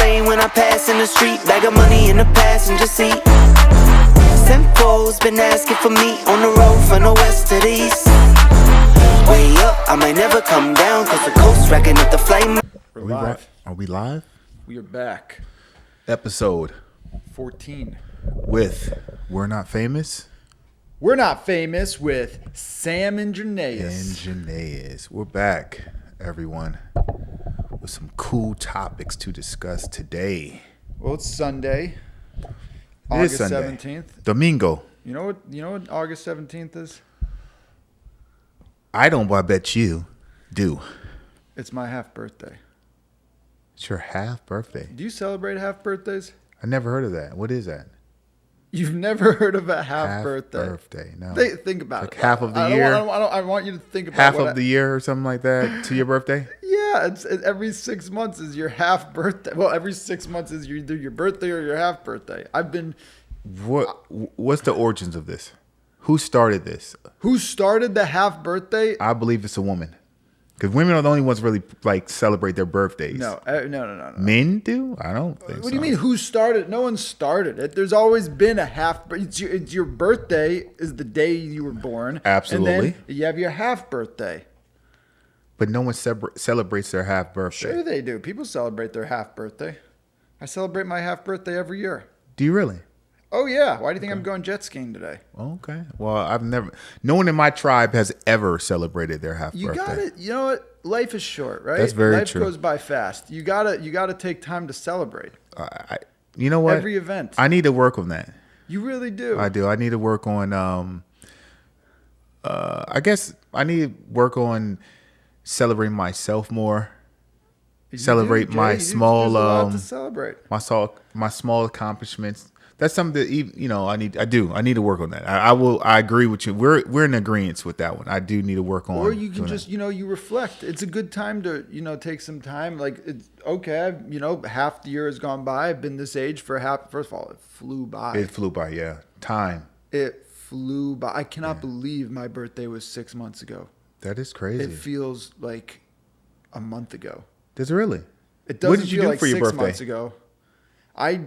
lane when I pass in the street. Bag of money in the passenger seat. Simcoe's been asking for me on the road from the west to the east. Way up, I might never come down, cause the coast racking up the flame. We're live. Are we live? We are back. Episode 14. with We're Not Famous We're Not Famous with Sam Jernavis. We're back, everyone, with some cool topics to discuss today. Well, it's Sunday. It August is Sunday. 17th. Domingo. You know what August 17th is? I don't, but I bet you do. It's my half birthday. It's your half birthday. Do you celebrate half birthdays? I never heard of that. What is that? You've never heard of a half birthday? No. Think about Like it. half of the year? I want you to think about Half of the year or something like that to your birthday? Yeah, it's every 6 months is your half birthday. Well, every 6 months is either your birthday or your half birthday. What's the origins of this? Who started this? Who started the half birthday? I believe it's a woman. Because women are the only ones really like celebrate their birthdays. No. Men do? I don't think so. What do you mean? Who started? No one started it. There's always been a half. It's your birthday is the day you were born. Absolutely. And then you have your half birthday. But no one celebrates their half birthday. Sure they do. People celebrate their half birthday. I celebrate my half birthday every year. Do you really? Oh yeah. Why do you think I'm going jet skiing today? Okay. Well, no one in my tribe has ever celebrated their half You birthday. got it. You know what? Life is short, right? That's very Life true. goes by fast. You gotta take time to celebrate. You know what? Every event. I need to work on that. You really do. I do. I need to work on. I guess I need to work on celebrating myself more. Celebrate my There's small, a lot to celebrate. my small accomplishments. That's something that I need to work on that. I agree with you. We're in agreement with that one. I do need to work on. Or you can just you reflect. It's a good time to take some time. Like it's okay. Half the year has gone by. I've been this age for half. First of all, it flew by. It flew by. Yeah, time. It flew by. I cannot believe my birthday was 6 months ago. That is crazy. It feels like a month ago. Does it really? It doesn't What did you feel do like for your 6 birthday? months ago. I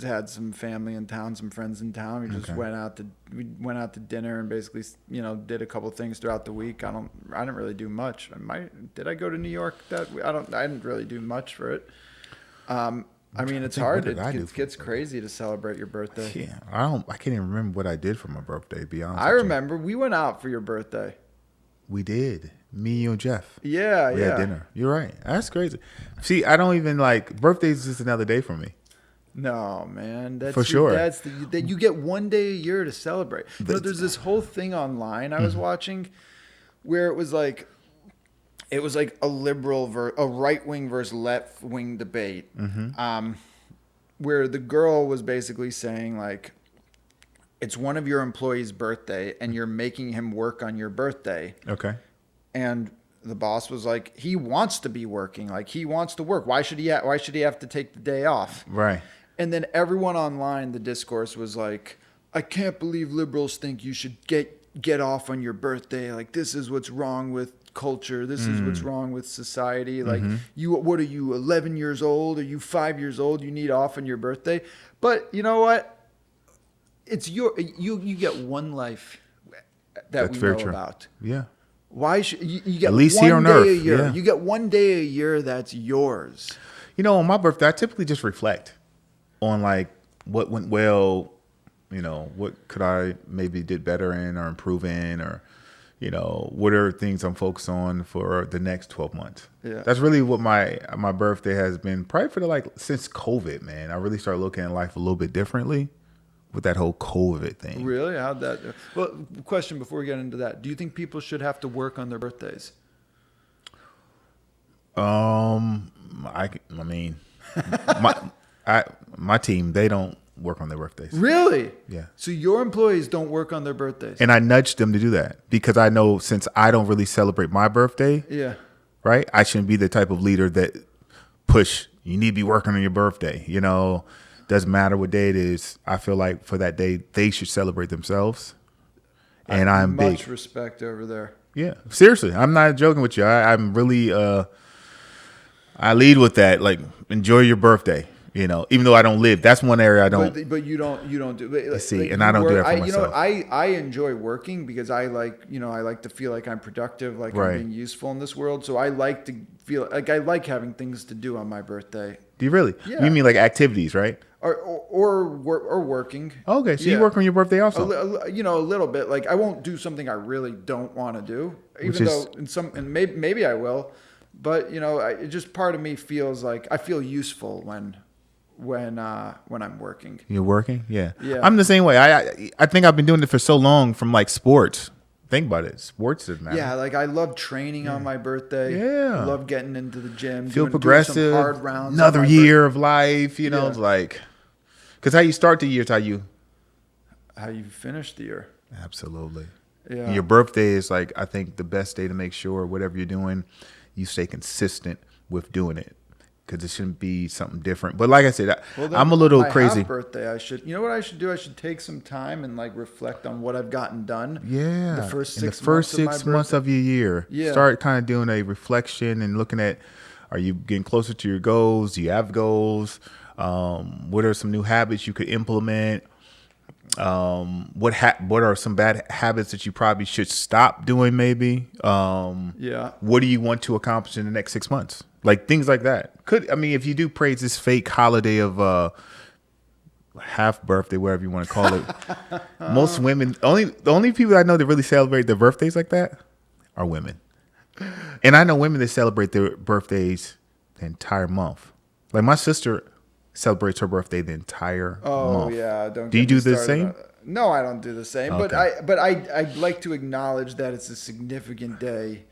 had some family in town, some friends in town. We just went out to dinner and basically, did a couple things throughout the week. I didn't really do much. Did I go to New York I didn't really do much for it. It's hard. It gets crazy to celebrate your birthday. Yeah, I can't even remember what I did for my birthday, to be honest. I remember we went out for your birthday. We did. Me, you, and Jeff. Yeah, We had dinner. You're right. That's crazy. See, I don't even birthdays is just another day for me. No, man. That's for sure. You get one day a year to celebrate. There's this whole thing online I was watching where it was like a right wing versus left wing debate. Where the girl was basically saying like, it's one of your employees' birthday and you're making him work on your birthday. Okay. And the boss was like, he wants to be working. Like he wants to work. Why should he have to take the day off? Right. And then everyone online, the discourse was like, I can't believe liberals think you should get off on your birthday. Like this is what's wrong with culture. This is what's wrong with society. Like what are you, 11 years old? Are you 5 years old? You need off on your birthday. But you know what? It's you get one life that we know about. Yeah. Why should you get at least one here on day Earth? a year? Yeah. You get one day a year that's yours. On my birthday, I typically just reflect on what went well, what could I maybe did better in or improve in, or what are things I'm focused on for the next 12 months. Yeah. That's really what my birthday has been, probably for since COVID, man. I really started looking at life a little bit differently with that whole COVID thing. Really? How'd that? Well, question before we get into that. Do you think people should have to work on their birthdays? My team, they don't work on their birthdays. Really? Yeah. So your employees don't work on their birthdays? And I nudged them to do that because I know since I don't really celebrate my birthday, yeah, right? I shouldn't be the type of leader that you need to be working on your birthday. Doesn't matter what day it is. I feel like for that day, they should celebrate themselves. And I'm big. Much respect over there. Yeah, seriously, I'm not joking with you. I'm really, I lead with that. Like, enjoy your birthday. You know, even though I don't live, that's one area I don't. But you don't do. Like, see, and I don't do that for myself. You know what? I enjoy working because I like to feel like I'm productive, like I'm being useful in this world. So I like to feel like I like having things to do on my birthday. Do you really? Yeah. You mean like activities, right? Or working. Okay, so you work on your birthday also. A little bit. Like I won't do something I really don't want to do, even though maybe I will. But it just part of me feels like I feel useful when I'm working. You're working? Yeah. Yeah. I'm the same way. I think I've been doing it for so long from like sports. Think about it. Sports doesn't matter. Yeah, like I love training on my birthday. Yeah. I love getting into the gym. Feel doing progressive. some hard rounds. Another year of life, you know, Yeah. it's like, because how you start the year is how you finish the year. Absolutely. Yeah. And your birthday is like, I think the best day to make sure whatever you're doing, you stay consistent with doing it. Because it shouldn't be something different. But like I said, I'm a little crazy. My birthday, you know what I should do? I should take some time and like reflect on what I've gotten done. Yeah. The first in 6 the first months of 6 months of your year. Yeah. Start kind of doing a reflection and looking at, are you getting closer to your goals? Do you have goals? What are some new habits you could implement? What are some bad habits that you probably should stop doing maybe? Yeah. What do you want to accomplish in the next 6 months? Like things like that. If you do praise this fake holiday of half birthday, whatever you want to call it, most women, the only people I know that really celebrate their birthdays like that are women. And I know women that celebrate their birthdays the entire month. Like my sister celebrates her birthday the entire month. Oh yeah. Do you do the same? No, I don't do the same. Okay. But I'd like to acknowledge that it's a significant day,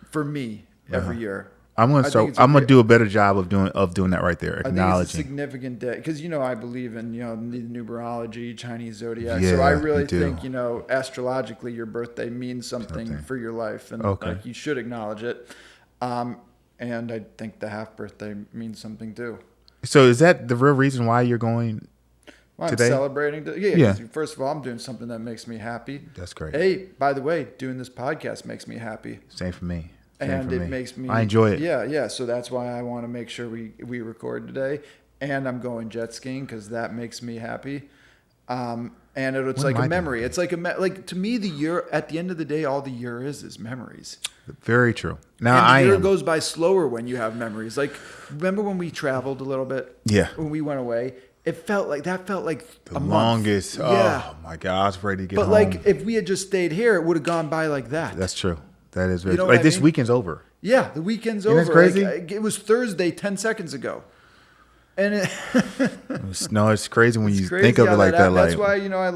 for me every year. I'm gonna do a better job of doing that right there. I think it's a Acknowledging. significant day because I believe in numerology, Chinese zodiac. Yeah, so I really you do. think astrologically your birthday means something for your life, and like, you should acknowledge it. And I think the half birthday means something too. So is that the real reason why you're going today? I'm celebrating. Yeah. First of all, I'm doing something that makes me happy. That's great. Hey, by the way, doing this podcast makes me happy. Same for me. And it makes me. I enjoy it. Yeah. So that's why I want to make sure we record today. And I'm going jet skiing because that makes me happy. And it's like a memory. It's like like to me, the year at the end of the day, all the year is memories. Very true. Now and the year goes by slower when you have memories. Like remember when we traveled a little bit? Yeah. When we went away, it felt like the a longest. month. Yeah. Oh my God, I was ready to get home. But like if we had just stayed here, it would have gone by like that. That's true. That is very know like what I this mean? weekend's over. Yeah, the weekend's Isn't over. that crazy? Like, it was Thursday 10 seconds ago. And it's crazy when you crazy think of it like that. That's why I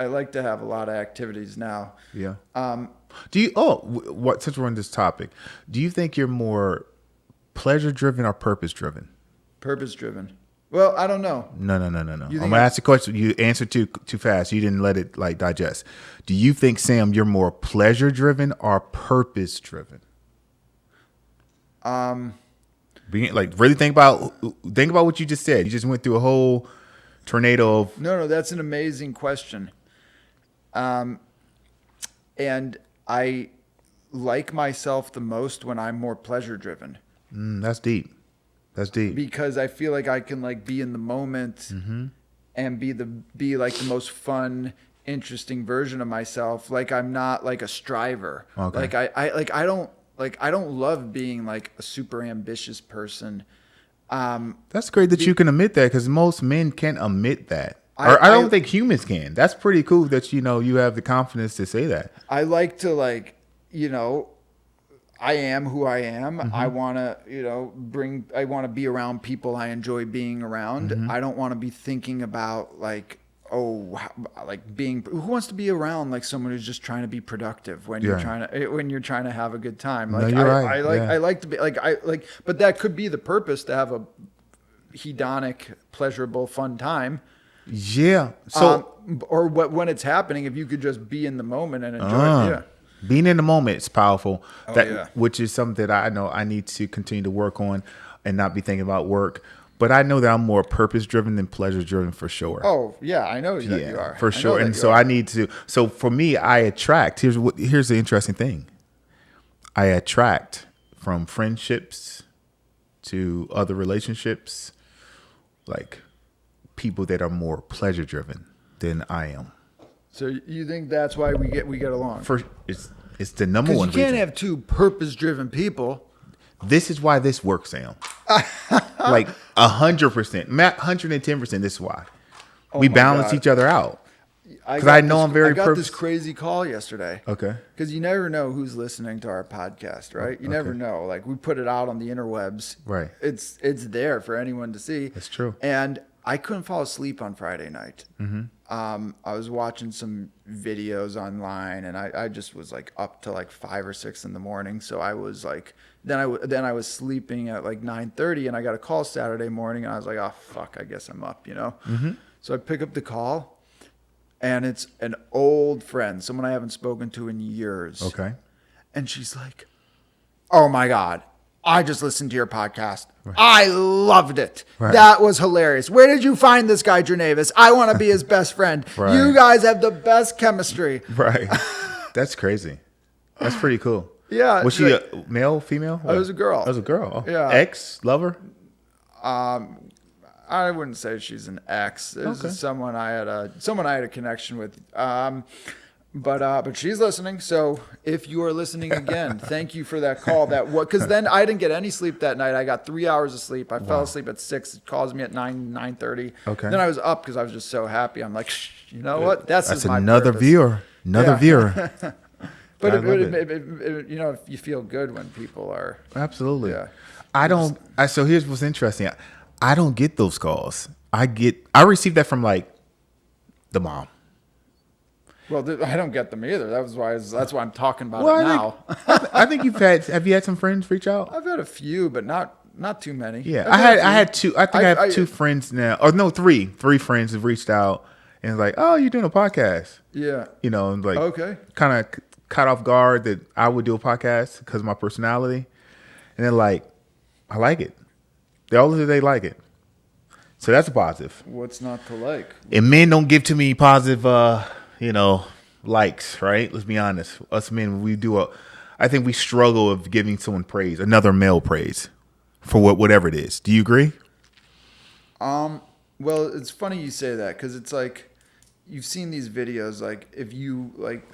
like to have a lot of activities now. Yeah. Do you? Since we're on this topic, do you think you're more pleasure driven or purpose driven? Purpose driven. Well, I don't know. No. I'm gonna ask the question. You answered too fast. You didn't let it like digest. Do you think, Sam, you're more pleasure driven or purpose driven? Being like really think about what you just said. You just went through a whole tornado of. No, that's an amazing question. And I like myself the most when I'm more pleasure driven. That's deep. That's deep. Because I feel like I can like be in the moment and be like the most fun, interesting version of myself. Like I'm not like a striver. Okay. Like I don't love being like a super ambitious person. That's great that you can admit that because most men can't admit that. I don't think humans can. That's pretty cool that you have the confidence to say that. I like to I am who I am. I want to, I want to be around people I enjoy being around. I don't want to be thinking about who wants to be around like someone who's just trying to be productive when you're trying to have a good time. Like you're right. I like to be but that could be the purpose, to have a hedonic, pleasurable, fun time. Yeah. So when it's happening, if you could just be in the moment and enjoy it. Yeah. Being in the moment is powerful. Yeah. Which is something that I know I need to continue to work on and not be thinking about work. But I know that I'm more purpose driven than pleasure driven for sure. Oh yeah, I know that you are. For sure. And so I need to. So for me, I attract. Here's the interesting thing. I attract from friendships to other relationships, like people that are more pleasure driven than I am. So you think that's why we get along? First, it's the number Because one you can't reason. have two purpose-driven people. This is why this works, Sam. Like 100%, 110%. This is why we my balance God. each other out. Because got I know this- I'm very I got purpose. this crazy call yesterday. Okay. Because you never know who's listening to our podcast, right? You never know. Like we put it out on the interwebs. Right. It's there for anyone to see. That's true. And I couldn't fall asleep on Friday night. Mm-hmm. I was watching some videos online, and I just was like up to like 5 or 6 in the morning. So I was like, then I was sleeping at like 9:30, and I got a call Saturday morning, and I was like, oh fuck, I guess I'm up, you know. Mm-hmm. So I pick up the call. And it's an old friend, someone I haven't spoken to in years. Okay. And she's like, oh my God, I just listened to your podcast. Right. I loved it. Right. That was hilarious. Where did you find this guy, Jernavis? I want to be his best friend. Right. You guys have the best chemistry. Right. That's crazy. That's pretty cool. Yeah. Was she a male, female? It was a girl. It was a girl. Oh. Yeah. Ex, lover? I wouldn't say she's an ex. This is someone I had a connection with. But she's listening. So if you are listening again, thank you for that call. Because then I didn't get any sleep that night. I got 3 hours of sleep. I fell asleep at 6. It calls me at 9:30. Okay. Then I was up because I was just so happy. I'm like, you know what? That's my another purpose. viewer. Another viewer. But I love it, you know, you feel good when people are. Absolutely. Yeah. So here's what's interesting. I don't get those calls. I received that from like the mom. Well, I don't get them either. That's why I'm talking about Well, it now. I think have you had some friends reach out? I've had a few, but not too many. Yeah, I had two. I think I have two friends now. Or no, three friends have reached out and like, oh, you're doing a podcast. Yeah. You know, and like, okay. Kind of caught off guard that I would do a podcast because of my personality. And they're like, I like it. They like it. So that's a positive. What's not to like? And men don't give to me positive, likes, right? Let's be honest. Us men, I think we struggle with giving someone praise, another male praise for whatever it is. Do you agree? Well, it's funny you say that because it's like you've seen these videos. Like if you like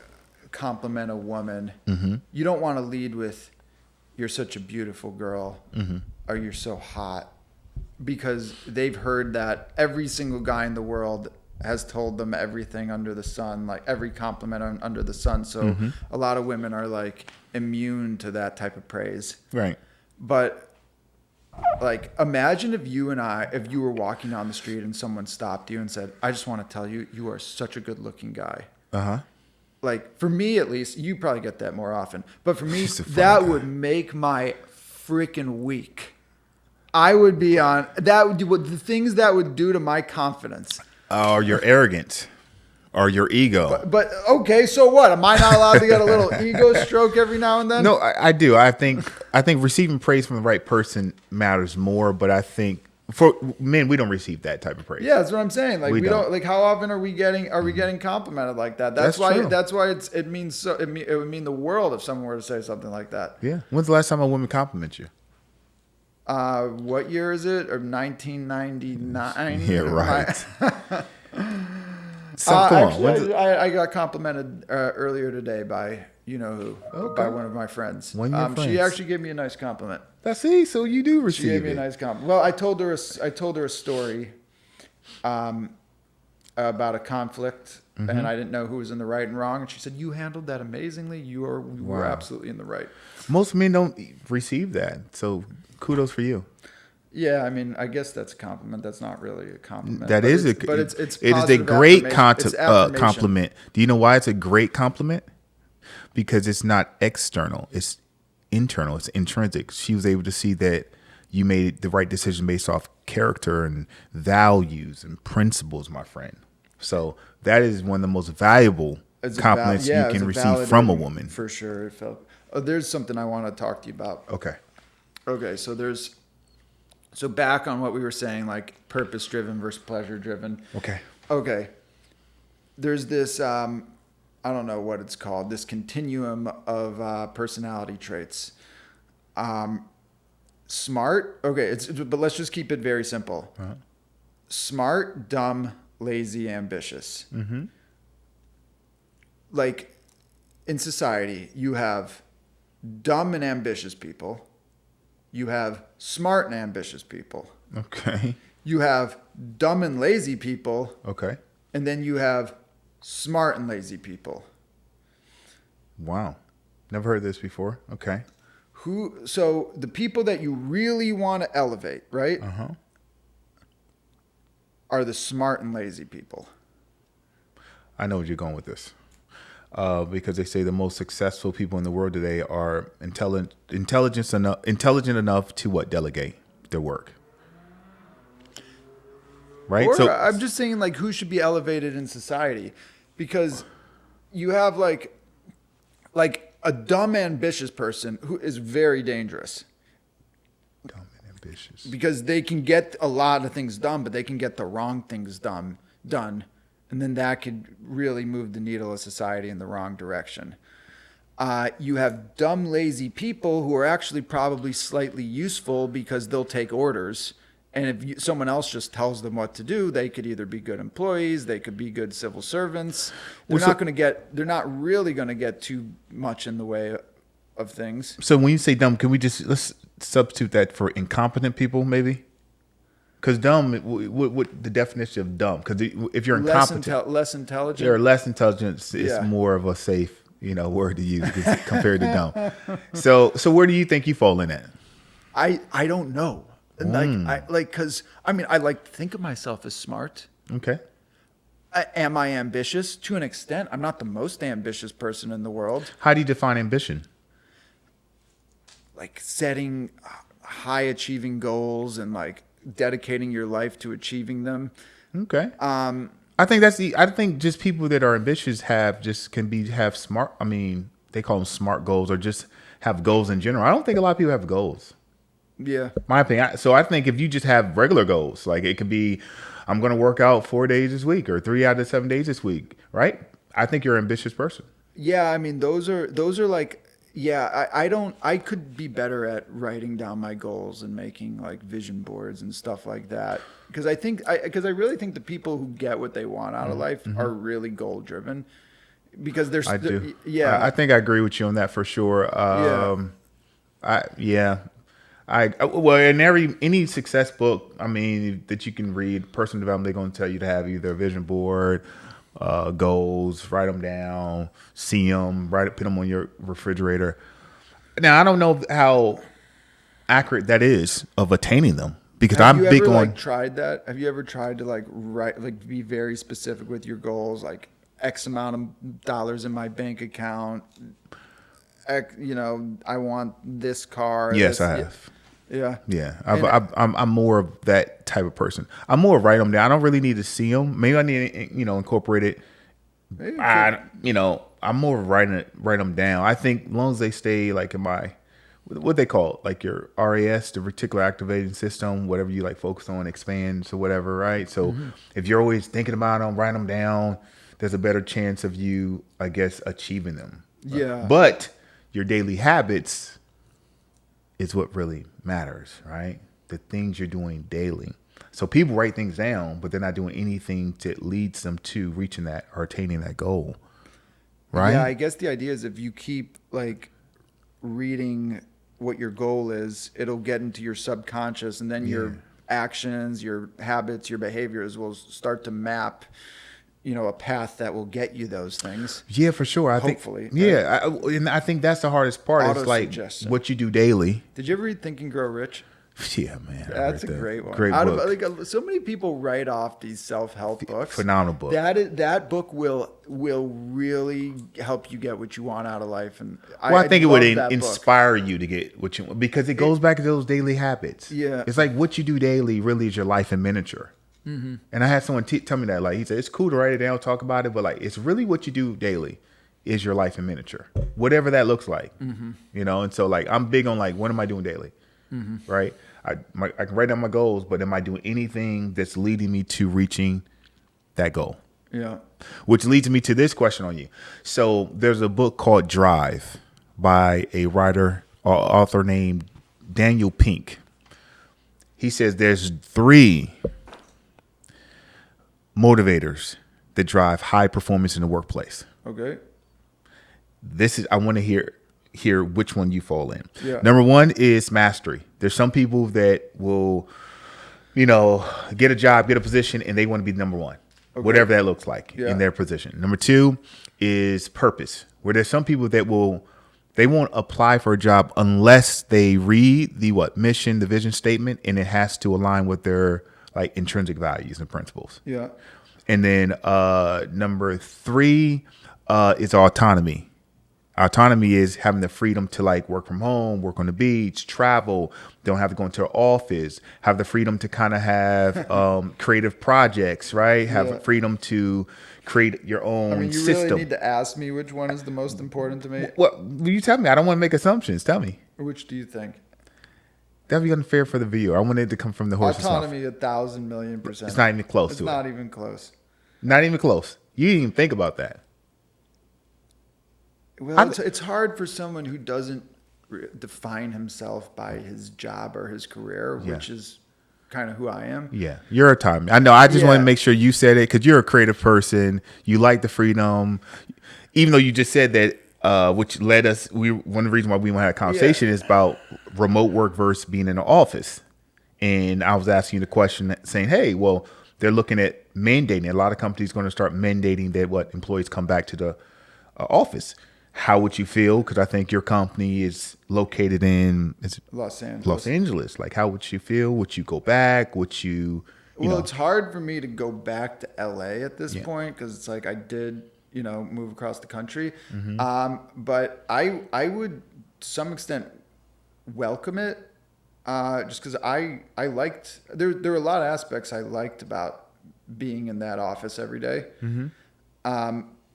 compliment a woman, mm-hmm. you don't want to lead with "You're such a beautiful girl" mm-hmm. or "You're so hot," because they've heard that every single guy in the world has told them everything under the sun, like every compliment under the sun. So mm-hmm. a lot of women are like immune to that type of praise. Right. But like, imagine if you were walking down the street and someone stopped you and said, I just want to tell you, you are such a good looking guy. Uh-huh. Like for me, at least, you probably get that more often, but for me, that would make my freaking week. I would be on that. Would do the things that would do to my confidence. Or your arrogance, or your ego. But okay, so what? Am I not allowed to get a little ego stroke every now and then? No, I do. I think receiving praise from the right person matters more. But I think for men, we don't receive that type of praise. Yeah, that's what I'm saying. Like we don't. Like how often are we getting complimented like that? That's why. True. That's why it means so. It would mean the world if someone were to say something like that. Yeah. When's the last time a woman complimented you? What year is it? Or 1999? Yeah, right. Actually, I got complimented earlier today by you know who, by one of my friends. One of your friends. She actually gave me a nice compliment. So you do receive She gave me a nice compliment. Well, I told her a story about a conflict, mm-hmm. and I didn't know who was in the right and wrong. And she said, "You handled that amazingly. You were absolutely in the right." Most men don't receive that, so kudos for you. Yeah, I mean, I guess that's a compliment. That's not really a compliment. It is a great compliment. Do you know why it's a great compliment? Because it's not external. It's internal. It's intrinsic. She was able to see that you made the right decision based off character and values and principles, my friend. So that is one of the most valuable compliments you can receive from a woman. For sure. It felt. There's something I want to talk to you about. Okay. So back on what we were saying, like purpose-driven versus pleasure-driven. Okay. There's this, I don't know what it's called, this continuum of personality traits. Smart. Okay, but let's just keep it very simple. Smart, dumb, lazy, ambitious. Like in society, you have dumb and ambitious people. You have smart and ambitious people. Okay. You have dumb and lazy people. Okay. And then you have smart and lazy people. Wow. Never heard this before. Okay. So the people that you really want to elevate, right? Are the smart and lazy people. I know where you're going with this. Because they say the most successful people in the world today are intelligent enough to what? Delegate their work. Right? Or So I'm just saying, like, who should be elevated in society? Because you have like a dumb, ambitious person who is very dangerous. dumb and ambitious. Because they can get a lot of things done, but they can get the wrong things done. And then that could really move the needle of society in the wrong direction. You have dumb, lazy people who are actually probably slightly useful because they'll take orders. And if someone else just tells them what to do, they could either be good employees, they could be good civil servants. They're not really going to get too much in the way of things. So when you say dumb, let's substitute that for incompetent people, maybe? Because dumb, what the definition of dumb? Because if you're incompetent, less intelligent. You're less intelligent. It's Yeah. more of a safe, word to use compared to dumb. So where do you think you fall in at? I don't know. Because I like to think of myself as smart. Okay. Am I ambitious? To an extent. I'm not the most ambitious person in the world. How do you define ambition? Like setting high achieving goals and like dedicating your life to achieving them. Okay. I think just people that are ambitious have smart. I mean, they call them smart goals, or just have goals in general. I don't think a lot of people have goals. Yeah. My opinion. So I think if you just have regular goals, like it could be, I'm going to work out 4 days this week or 3 out of 7 days this week, right? I think you're an ambitious person. Yeah, I mean, those are like, yeah, I could be better at writing down my goals and making like vision boards and stuff like that. Because I really think the people who get what they want out of life are really goal driven. Because I do. Yeah. I think I agree with you on that for sure. In any success book, I mean, that you can read, personal development, they're going to tell you to have either a vision board, goals, write them down, see them, put them on your refrigerator. Now, I don't know how accurate that is of attaining them, because I'm big on. Like tried that? Have you ever tried to like write, like be very specific with your goals, like X amount of dollars in my bank account? I want this car. Yes, I have. Yeah. Yeah. I'm more of that type of person. I'm more write them down. I don't really need to see them. Maybe I need to, incorporate it. I'm more write them down. I think as long as they stay like in my, what they call it, like your RAS, the reticular activating system, whatever you like focus on, expands or whatever, right? So if you're always thinking about them, write them down, there's a better chance of you, I guess, achieving them. Yeah. But your daily habits is what really matters, right? The things you're doing daily. So people write things down, but they're not doing anything that leads them to reaching that or attaining that goal, right? Yeah, I guess the idea is if you keep like reading what your goal is, it'll get into your subconscious, and then your actions, your habits, your behaviors will start to map a path that will get you those things. Yeah, for sure. Hopefully. And I think that's the hardest part. Is like what you do daily. Did you ever read Think and Grow Rich? Yeah, man. That's a great one. Great book. So many people write off these self-help books. Phenomenal book. That book will really help you get what you want out of life. And I think it would inspire you to get what you want, because it goes back to those daily habits. Yeah. It's like what you do daily really is your life in miniature. Mm-hmm. And I had someone tell me that, like, he said, it's cool to write it down, talk about it, but like, it's really what you do daily is your life in miniature, whatever that looks like, And so like, I'm big on like, what am I doing daily? Right. I can write down my goals, but am I doing anything that's leading me to reaching that goal? Yeah. Which leads me to this question on you. So there's a book called Drive by a writer, author named Daniel Pink. He says there's 3 motivators that drive high performance in the workplace. Okay. I want to hear which one you fall in. Yeah. Number 1 is mastery. There's some people that will, get a job, get a position, and they want to be number 1, whatever that looks like in their position. Number 2 is purpose, where there's some people that they won't apply for a job unless they read the mission, the vision statement, and it has to align with their like intrinsic values and principles. Yeah. And then number 3 is autonomy. Autonomy is having the freedom to like work from home, work on the beach, travel, don't have to go into an office, have the freedom to kind of have creative projects, right? Have freedom to create your own you system. really need to ask me which one is the most important to me. Well, you tell me. I don't want to make assumptions. Tell me. Which do you think? That'd be unfair for the viewer. I want it to come from the horse's mouth. Autonomy, 1,000,000,000%. It's not even close It's to not it. even close. Not even close. You didn't even think about that. Well, it's hard for someone who doesn't define himself by his job or his career, which is kind of who I am. Yeah, you're a time. I know. I just want Yeah. to make sure you said it because you're a creative person. You like the freedom, even though you just said that, which led us. One of the reasons why we want to have a conversation is about remote work versus being in the office. And I was asking you the question, saying, "Hey, well, they're looking at mandating. A lot of companies going to start mandating that employees come back to the office." How would you feel? Because I think your company is located in Los Angeles. Los Angeles. Like, how would you feel? Would you go back? Would you? Well, it's hard for me to go back to LA at this point because it's like I did, move across the country. But I would, to some extent, welcome it just because I liked, there were a lot of aspects I liked about being in that office every day.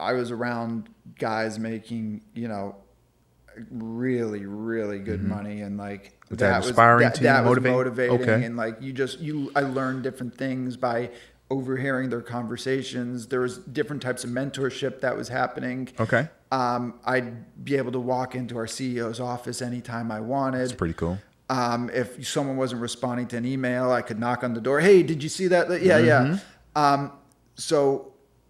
I was around guys making, really, really good money, and like that inspiring to you, that was motivating? motivating, Okay. and like I learned different things by overhearing their conversations. There was different types of mentorship that was happening. Okay. I'd be able to walk into our CEO's office anytime I wanted. That's pretty cool. If someone wasn't responding to an email, I could knock on the door. Hey, did you see that? Yeah.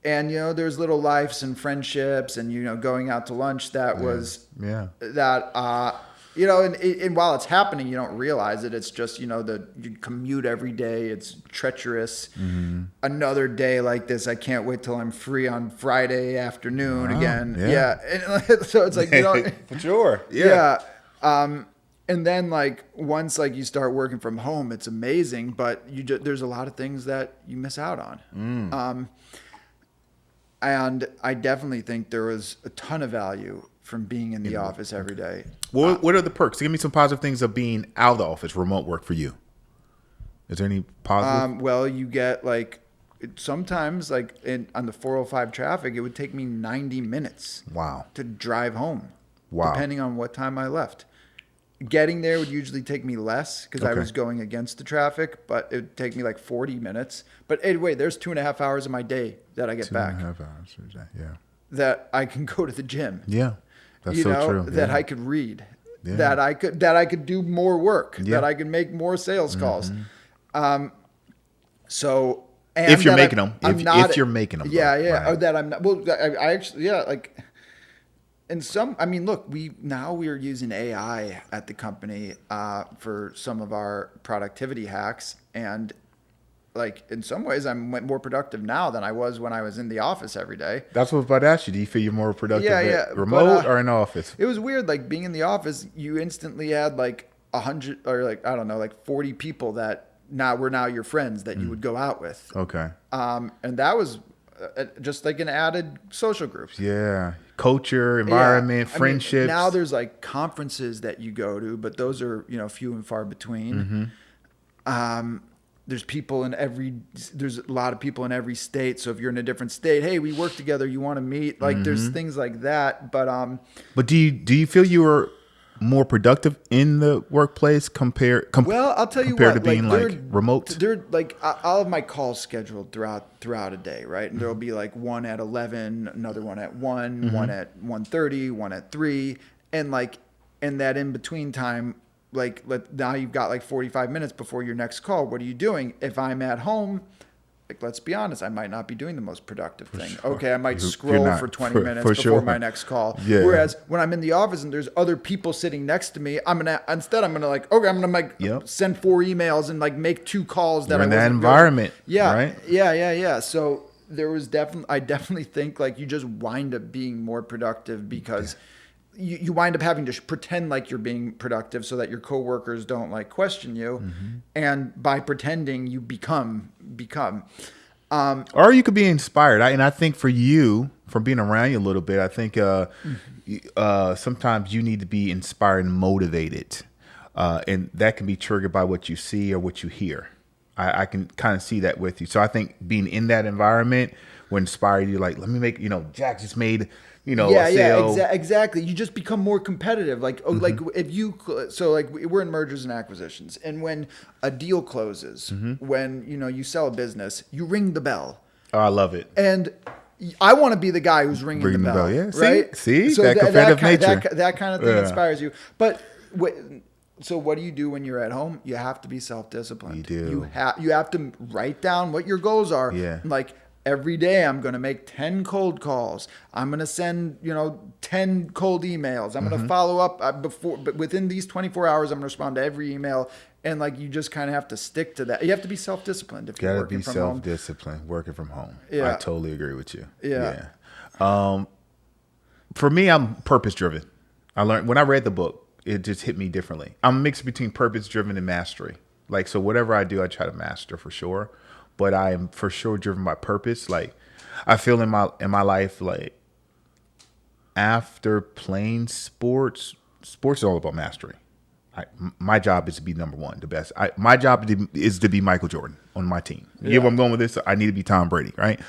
And there's little lives and friendships and going out to lunch that was that and while it's happening you don't realize it. It's just you commute every day, it's treacherous. Another day like this, I can't wait till I'm free on Friday afternoon again. And so it's like For sure. And then like once like you start working from home, it's amazing, but there's a lot of things that you miss out on. And I definitely think there was a ton of value from being in the office every day. What are the perks? Give me some positive things of being out of the office, remote work for you. Is there any positive? Well, you get like sometimes like on the 405 traffic, it would take me 90 minutes. Wow. To drive home. Wow. Depending on what time I left. Getting there would usually take me less because I was going against the traffic, but it would take me like 40 minutes. But anyway, there's 2.5 hours of my day that I get back. 2.5 hours. Yeah. That I can go to the gym. Yeah. That's so true. That I could read. Yeah. That I could do more work. Yeah. That I could make more sales calls. So and if you're making them, if you're making them, yeah. Right. Or that I'm not. Well, I actually like. And look, we are using AI at the company for some of our productivity hacks. And like in some ways, I'm more productive now than I was when I was in the office every day. That's what I was about to ask you. Do you feel you're more productive remote or in the office? It was weird. Like being in the office, you instantly had like 100 or like, I don't know, like 40 people that were now your friends that you would go out with. Okay. And that was just like an added social groups. Yeah. Culture, environment, friendships. Now there's like conferences that you go to, but those are, few and far between. There's a lot of people in every state. So if you're in a different state, hey, we work together, you want to meet, like there's things like that. But do you feel you were more productive in the workplace compared to being remote? They're like, I'll have my calls scheduled throughout a day, right? And there'll be like one at 11, another one at 1, one at 1:30, one at 3. And like and that in between time, like now you've got like 45 minutes before your next call. What are you doing? If I'm at home, like, let's be honest, I might not be doing the most productive thing. sure. Okay, I might You're scroll not, for 20 for minutes before sure. my next call. Yeah. Whereas when I'm in the office and there's other people sitting next to me, I'm gonna like, okay, I'm gonna like Yep. send 4 emails and like make 2 calls that You're I in that wasn't environment, Yeah, right? yeah. So there was I definitely think like you just wind up being more productive because you wind up having to pretend like you're being productive so that your coworkers don't like question you, and by pretending you become. Or you could be inspired. And I think for you, from being around you a little bit, I think sometimes you need to be inspired and motivated. And that can be triggered by what you see or what you hear. I can kind of see that with you. So I think being in that environment will inspire you. Like, let me make, Jack just made, a sale. Exactly. You just become more competitive. Like, like if you, so like we're in mergers and acquisitions, and when a deal closes, when you sell a business, you ring the bell, Oh, I love it. and I want to be the guy who's ringing the bell. Yeah. Right? See? That competitive nature. That kind of thing Yeah. inspires you. But so what do you do when you're at home? You have to be self-disciplined. You do. You have to write down what your goals are. Yeah. Like, every day I'm going to make 10 cold calls. I'm going to send, 10 cold emails. I'm going to follow up but within these 24 hours, I'm going to respond to every email. And like, you just kind of have to stick to that. You have to be self-disciplined if you're working from home. Gotta be self-disciplined, working from home. Yeah. I totally agree with you. Yeah. For me, I'm purpose-driven. I learned when I read the book, it just hit me differently. I'm a mix between purpose-driven and mastery. Like, so whatever I do, I try to master for sure. But I am for sure driven by purpose. Like, I feel in my life, like, after playing sports is all about mastery. My job is to be number one, the best. My job is to be Michael Jordan on my team. You get where I'm going with this? I need to be Tom Brady, right?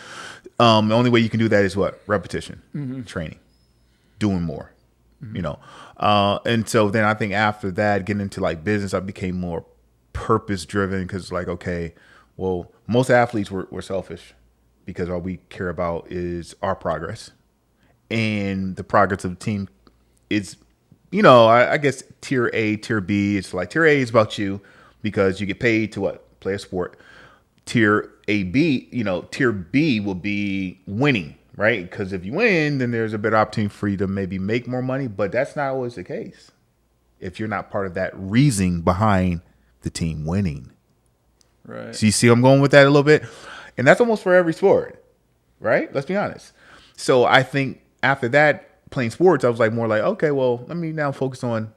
The only way you can do that is what? Repetition, training, doing more, And so then I think after that, getting into like business, I became more purpose driven because like, okay, well, most athletes were selfish because all we care about is our progress, and the progress of the team is, I guess tier A, tier B. It's like tier A is about you because you get paid to what? Play a sport. Tier B will be winning, right? Because if you win, then there's a better opportunity for you to maybe make more money, but that's not always the case if you're not part of that reasoning behind the team winning. Right. So you see I'm going with that a little bit? And that's almost for every sport, right? Let's be honest. So I think after that, playing sports, I was like more like, okay, well, let me now focus on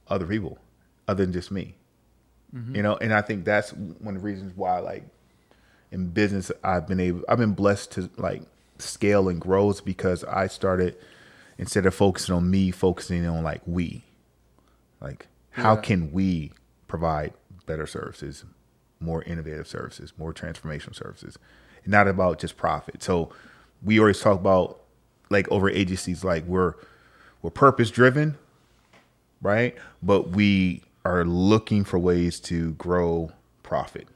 other people other than just me. And I think that's one of the reasons why, like, in business, I've been blessed to like scale and grow is because I started, instead of focusing on me, focusing on like we. Like, how can we provide better services, more innovative services, more transformational services, and not about just profit. So we always talk about, like, over agencies, like we're purpose driven, right? But we are looking for ways to grow profit,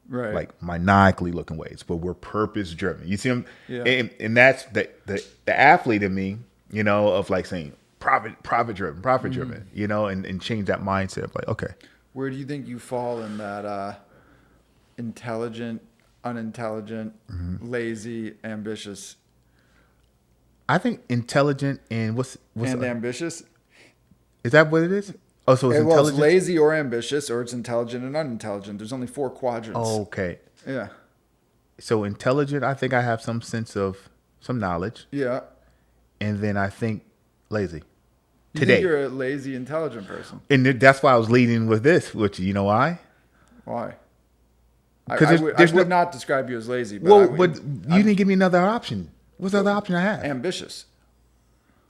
Right. like maniacally looking ways, but we're purpose driven. You see them, Yeah. and that's the athlete in me, of like saying profit driven, and change that mindset of like, okay, Where do you think you fall in that intelligent, unintelligent, lazy, ambitious, I think intelligent and what's and ambitious? is that what it is? Oh, so it's Well, it's intelligent. lazy or ambitious, or it's intelligent and unintelligent. There's only 4 quadrants. Oh, okay. Yeah. So intelligent, I think I have some sense of some knowledge, Yeah. and then I think lazy. You Today, think you're a lazy, intelligent person. and that's why I was leading with this, which you know why? Why? 'Cause I there's would no- not describe you as lazy, but Well, but you didn't give me another option. What's the other option I have? ambitious.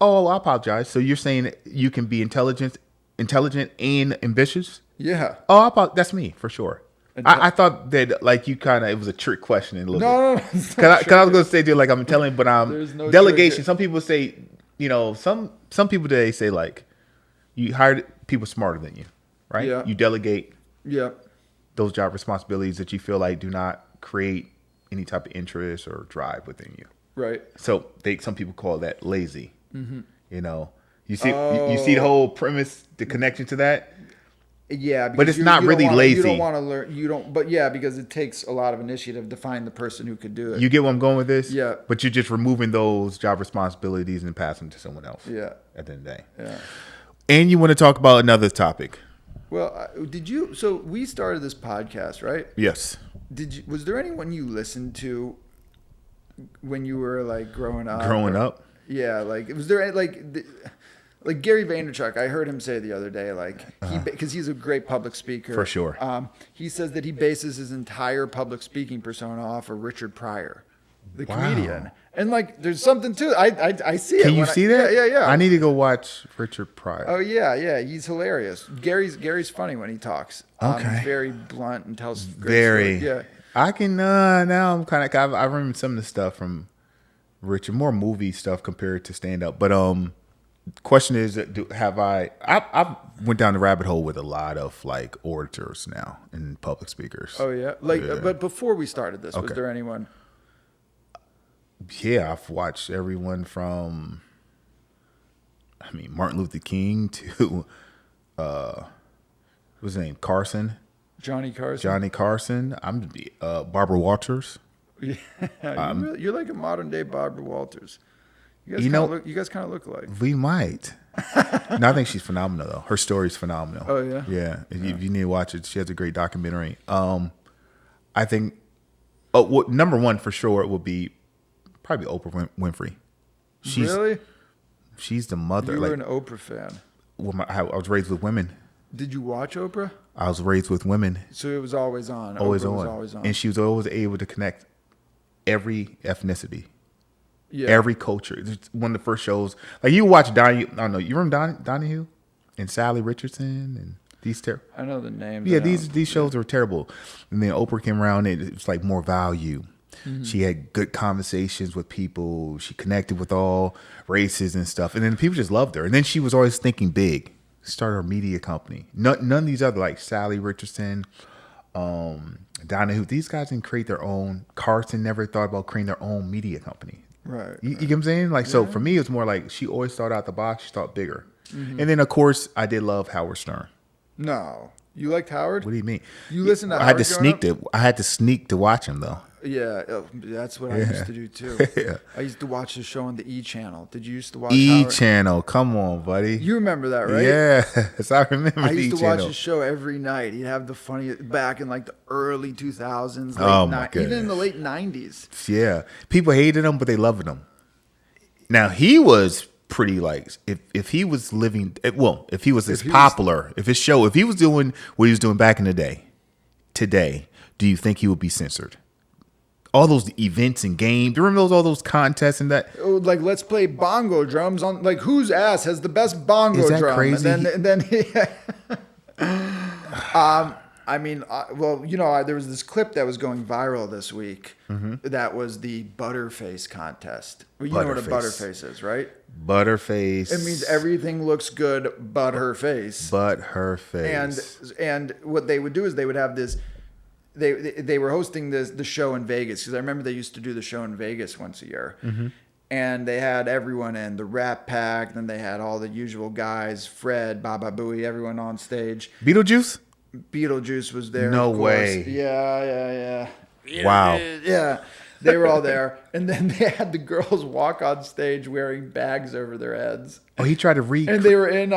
Oh, I apologize. So you're saying you can be intelligent and ambitious? Yeah. Oh, that's me for sure. I thought that like you kind of, it was a trick question a little bit. No. It's Cause I not was true. gonna say, dude, like I'm telling, but There's no delegation. trick. Some people say, some people today say like you hired people smarter than you, right? Yeah. You delegate Yeah. those job responsibilities that you feel like do not create any type of interest or drive within you. Right. So some people call that lazy. You You see, you see the whole premise, the connection to that. Yeah, but it's not really lazy. You don't want to learn. You don't. But yeah, because it takes a lot of initiative to find the person who could do it. You get where I'm going with this? Yeah. But you're just removing those job responsibilities and passing them to someone else. Yeah. At the end of the day. Yeah. And you want to talk about another topic? Well, did you? So we started this podcast, right? Yes. Did you? Was there anyone you listened to when you were like growing up? Growing up? Yeah. Like, was there like Gary Vaynerchuk? I heard him say the other day, like because he's a great public speaker For sure. He says that he bases his entire public speaking persona off of Richard Pryor, the Wow. comedian. And like, there's something to it. I see it. Can you see that? Yeah. I need to go watch Richard Pryor. Oh yeah. He's hilarious. Gary's funny when he talks. Okay. He's very blunt and tells great Very. stories. Yeah. I can now I'm kind of I remember some of the stuff from Richard, more movie stuff compared to stand up. But question is, have I went down the rabbit hole with a lot of like orators now and public speakers. Oh yeah. But before we started this, was there anyone? Yeah, I've watched everyone from, Martin Luther King to, what's his name? Johnny Carson. Johnny Carson. I'm Barbara Walters. Yeah, you're like a modern day Barbara Walters. You guys kind of look alike. We might. No, I think she's phenomenal though. Her story's phenomenal. Oh yeah. Yeah. If you need to watch it, she has a great documentary. I think, number one for sure it will be probably Oprah Winfrey. Really? She's the mother. You were an Oprah fan. Well, I was raised with women. Did you watch Oprah? I was raised with women. So it was always on. Always Oprah on. was always on. And she was always able to connect every ethnicity, yeah. every culture. It's one of the first shows. Like you watch Donahue. I don't know. You remember Donahue and Sally Richardson and these I know the names. Yeah, these shows were terrible. And then Oprah came around. And it was like more value. Mm-hmm. She had good conversations with people. She connected with all races and stuff. And then people just loved her. And then she was always thinking big. Started her media company. None of these other like Sally Richardson, Donahue. These guys didn't create their own. Carson never thought about creating their own media company. Right. You get what I'm saying? Like, so for me, it's more like she always thought out the box. She thought bigger. Mm-hmm. And then, of course, I did love Howard Stern. No. You liked Howard? What do you mean? You listened to Howard? I had to sneak to watch him, though. Yeah, that's what I used to do, too. Yeah. I used to watch the show on the E! Channel. Did you used to watch E! Howard? Channel. Come on, buddy. You remember that, right? Yes, I remember I used to watch his show every night. He'd have the funniest, back in like the early 2000s, even in the late 90s. Yeah. People hated him, but they loved him. Now, he was pretty like, if he was living, if he was popular, if he was doing what he was doing back in the day, today, do you think he would be censored? All those events and games. Do you remember all those contests and that? Oh, like, let's play bongo drums on, like, whose ass has the best bongo Is that drum? crazy? And then there was this clip that was going viral this week. Mm-hmm. That was the Butterface contest. Well, you know what a Butterface is, right? Butterface. It means everything looks good but her face. But her face. And what they would do is they would have this. They were hosting the show in Vegas, because I remember they used to do the show in Vegas once a year. Mm-hmm. And they had everyone in, the Rat Pack, then they had all the usual guys, Fred, Baba Booey, everyone on stage. Beetlejuice was there. No way. Yeah. Wow. Yeah. They were all there. And then they had the girls walk on stage wearing bags over their heads. Oh, he tried to And they were in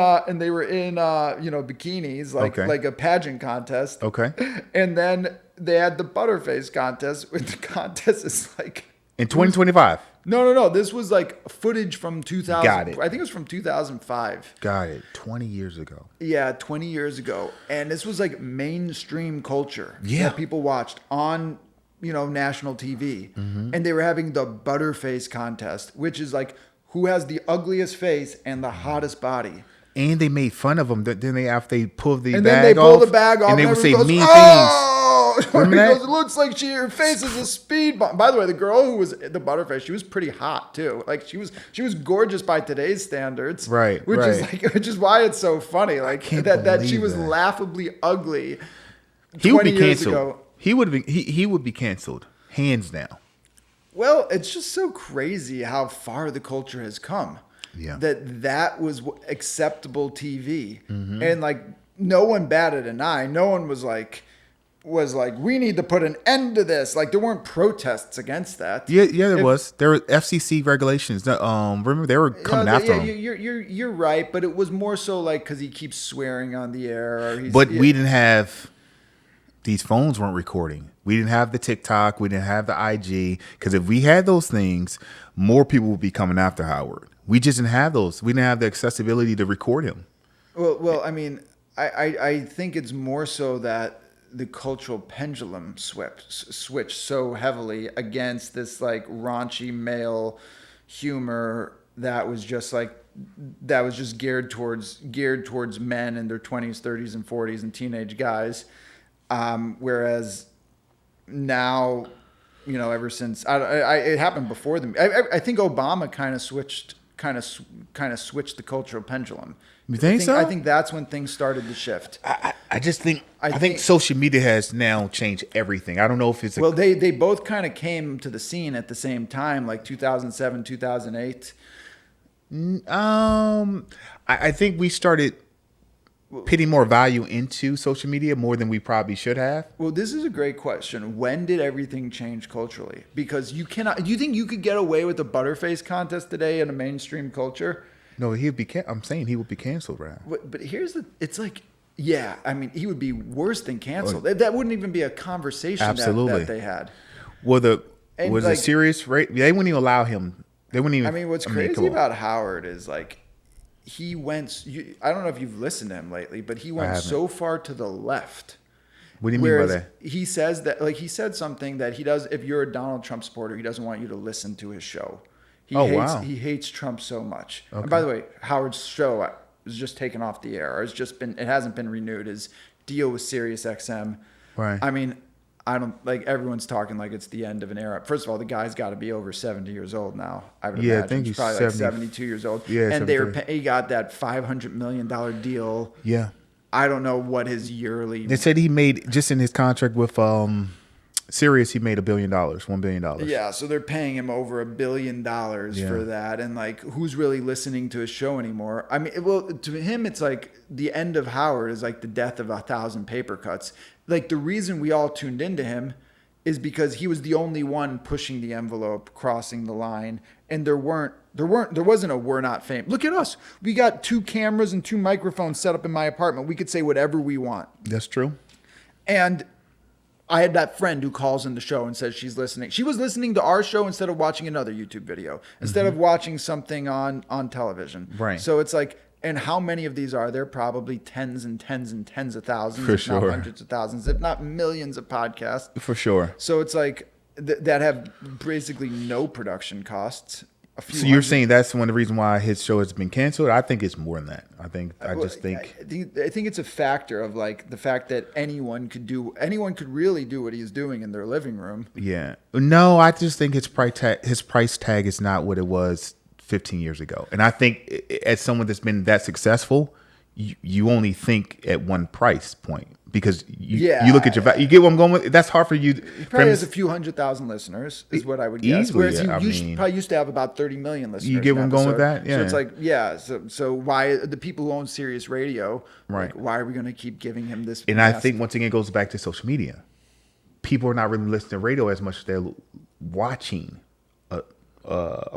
bikinis, like a pageant contest. Okay. And then they had the Butterface contest, which the contest is like in 2025. No. This was like footage from 2000. Got it. I think it was from 2005. Got it. 20 years ago. Yeah, 20 years ago. And this was like mainstream culture that people watched on, national TV. Mm-hmm. And they were having the Butterface contest, which is like who has the ugliest face and the hottest body. And they made fun of him. Then after they pulled the bag off. And then they pull the bag off. And they would say goes, mean things. Remember that? It looks like her face is a speed bump. By the way, the girl who was the Butterface, she was pretty hot too. Like she was gorgeous by today's standards. Right. Which is why it's so funny. Like that she was laughably ugly. He would be canceled. He would be canceled, hands down. Well, it's just so crazy how far the culture has come. Yeah. that was acceptable TV. And like no one batted an eye. No one was like we need to put an end to this. Like there weren't protests against that. Yeah, there was. There were FCC regulations. Remember they were coming after him. You're right, but it was more so like because he keeps swearing on the air. But we didn't have these phones weren't recording. We didn't have the TikTok. We didn't have the IG. Because if we had those things, more people would be coming after Howard. We just didn't have those. We didn't have the accessibility to record him. Well, I mean, I think it's more so that the cultural pendulum switched so heavily against this like raunchy male humor that was just geared towards men in their 20s, 30s, and 40s and teenage guys. Whereas now, ever since it happened before them, I think Obama kind of switched the cultural pendulum. You think so? I think that's when things started to shift. I think social media has now changed everything. I don't know if it's they both kind of came to the scene at the same time, like 2007, 2008. I think we started putting more value into social media more than we probably should have. Well, this is a great question. When did everything change culturally? Because you cannot. Do you think you could get away with a Butterface contest today in a mainstream culture? No, I'm saying he would be canceled, right? But here's it's like, yeah, I mean, he would be worse than canceled. That wouldn't even be a conversation that they had. Well, was a serious rate? They wouldn't even allow him. They wouldn't even. I mean, what's crazy about Howard is like, he went. I don't know if you've listened to him lately, but he went so far to the left. What do you mean by that? He says that, like, he said something that he does. If you're a Donald Trump supporter, he doesn't want you to listen to his show. He hates Trump so much. Okay. And by the way, Howard's show was just taken off the air. It hasn't been renewed. His deal with Sirius XM. Right. I mean, I don't like everyone's talking like it's the end of an era. First of all, the guy's got to be over 70 years old now. I would imagine. I think he's probably 70, like 72 years old. Yeah, and he got that $500 million deal. Yeah. I don't know what his yearly. They said he made, just in his contract with Sirius, he made $1 billion, $1 billion. Yeah, so they're paying him over $1 billion for that, and like, who's really listening to his show anymore? I mean, well, to him, it's like the end of Howard is like the death of 1,000 paper cuts. Like the reason we all tuned into him is because he was the only one pushing the envelope, crossing the line, and there wasn't a "we're not famous." Look at us. We got 2 cameras and 2 microphones set up in my apartment. We could say whatever we want. That's true. And I had that friend who calls in the show and says she's listening. She was listening to our show instead of watching another YouTube video, instead of watching something on television. Right. So it's like, and how many of these are there? Probably tens and tens and tens of thousands, For if sure. not hundreds of thousands, if not millions of podcasts. For sure. So it's like that have basically no production costs. So you're saying that's one of the reasons why his show has been canceled? I think it's more than that. I think it's a factor of like the fact that anyone could really do what he's doing in their living room. Yeah. No, I just think his price tag is not what it was 15 years ago. And I think as someone that's been that successful, you only think at one price point. Because you look at you get what I'm going with. That's hard for you. He probably has a few 100,000 listeners, is what I would guess. Easily, Whereas he probably used to have about 30 million listeners. You get what I'm going with that? Yeah. So it's like, so why the people who own Sirius Radio? Right. Like, why are we going to keep giving him this? And I think once again it goes back to social media. People are not really listening to radio as much as they're watching a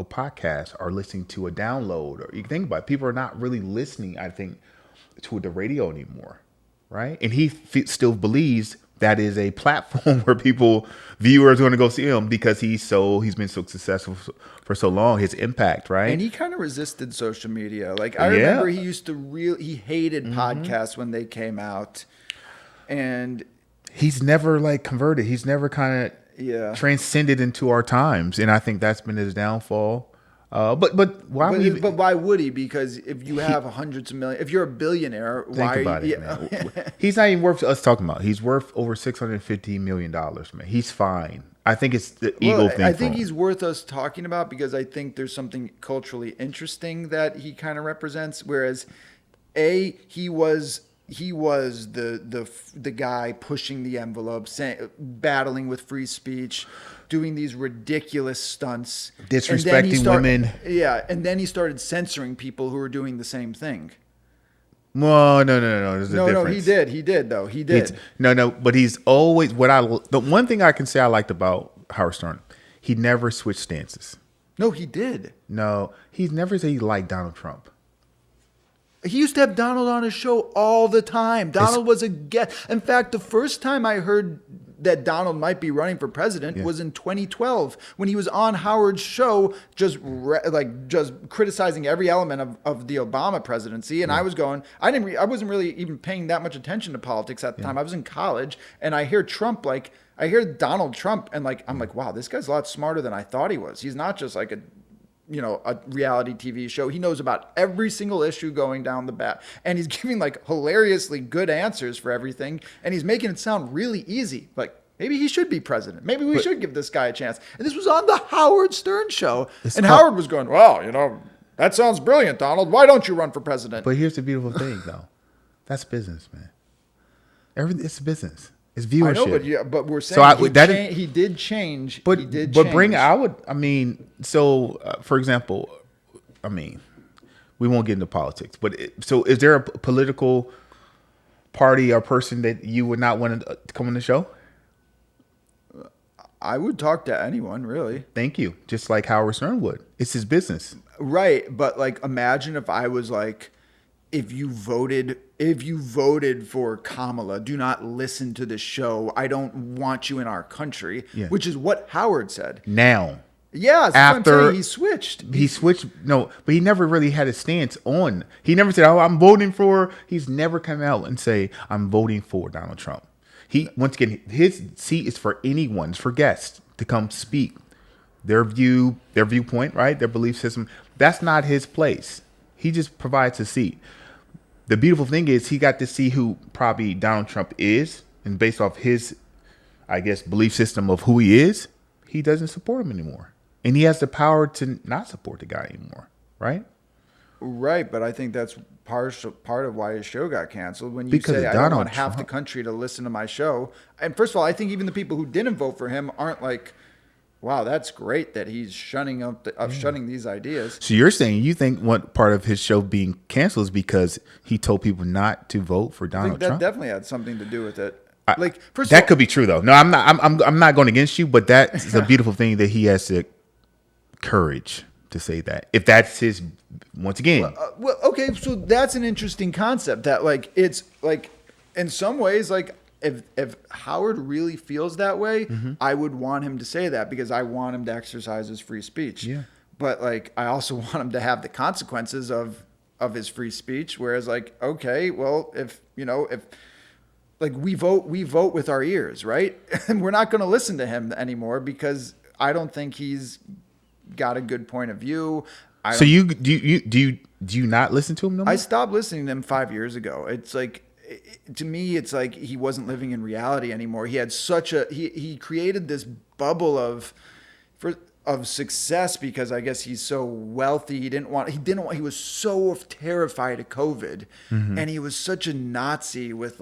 podcast or listening to a download. Or you can think about it. People are not really listening, I think, to the radio anymore. Right. And he still believes that is a platform where viewers are going to go see him because he's been so successful for so long, his impact. Right. And he kind of resisted social media. Like I remember he used to he hated podcasts when they came out, and he's never like converted. He's never kind of transcended into our times. And I think that's been his downfall. But why would he? Because if you have hundreds of millions, if you're a billionaire, why? Think about it, man. He's not even worth us talking about. He's worth over $650 million, man. He's fine. I think it's the ego thing. I think he's worth us talking about because I think there's something culturally interesting that he kind of represents. Whereas, he was he was the guy pushing the envelope, battling with free speech, doing these ridiculous stunts, Disrespecting women. Yeah, and then he started censoring people who were doing the same thing. No. There's a difference. No, he did though. He did. No, but he's always the one thing I can say I liked about Howard Stern, he never switched stances. No, he did. No, he's never said he liked Donald Trump. He used to have Donald on his show all the time. Donald was a guest. In fact, the first time I heard that Donald might be running for president was in 2012 when he was on Howard's show, just criticizing every element of the Obama presidency. And I was going, I wasn't really even paying that much attention to politics at the time. I was in college, and I hear Donald Trump, and I'm like, wow, this guy's a lot smarter than I thought he was. He's not just like a reality TV show. He knows about every single issue going down the bat, and he's giving hilariously good answers for everything, and he's making it sound really easy. Like, maybe he should be president. Maybe we should give this guy a chance. And this was on the Howard Stern show. And Howard was going, well, that sounds brilliant, Donald. Why don't you run for president? But here's the beautiful thing, though. That's business, man. It's business. It's viewership. I know, but we're saying he did change. But he did but change. For example, we won't get into politics. But so is there a political party or person that you would not want to come on the show? I would talk to anyone, really. Thank you. Just like Howard Stern would. It's his business. Right. But imagine if I was if you voted for Kamala, do not listen to the show. I don't want you in our country, which is what Howard said. Now. Yeah, that's what I'm saying. He switched. He switched. No, but he never really had a stance on. He never said, "Oh, I'm voting for." He's never come out and say, "I'm voting for Donald Trump." Once again, his seat is for anyone, it's for guests to come speak their viewpoint, right? Their belief system. That's not his place. He just provides a seat. The beautiful thing is he got to see who probably Donald Trump is, and based off his, I guess, belief system of who he is, he doesn't support him anymore. And he has the power to not support the guy anymore, right? Right, but I think that's part of why his show got canceled. When you Because say, of I don't Donald want half the Trump. country to listen to my show. And first of all, I think even the people who didn't vote for him aren't like, wow, that's great that he's shunning these ideas. So you're saying you think what part of his show being canceled is because he told people not to vote for I Donald think that Trump? definitely had something to do with it. That could be true though. No, I'm not. I'm not going against you, but that's a beautiful thing that he has the courage to say that. If that's his, once again. Well, okay, so that's an interesting concept. That it's in some ways if Howard really feels that way, I would want him to say that because I want him to exercise his free speech. Yeah. But I also want him to have the consequences of his free speech. Whereas okay, well, if we vote with our ears, right? And we're not going to listen to him anymore because I don't think he's got a good point of view. So do you not listen to him no more? I stopped listening to him 5 years ago. It's to me, it's he wasn't living in reality anymore. He had he created this bubble of success because I guess he's so wealthy. He was so terrified of COVID, and he was such a Nazi with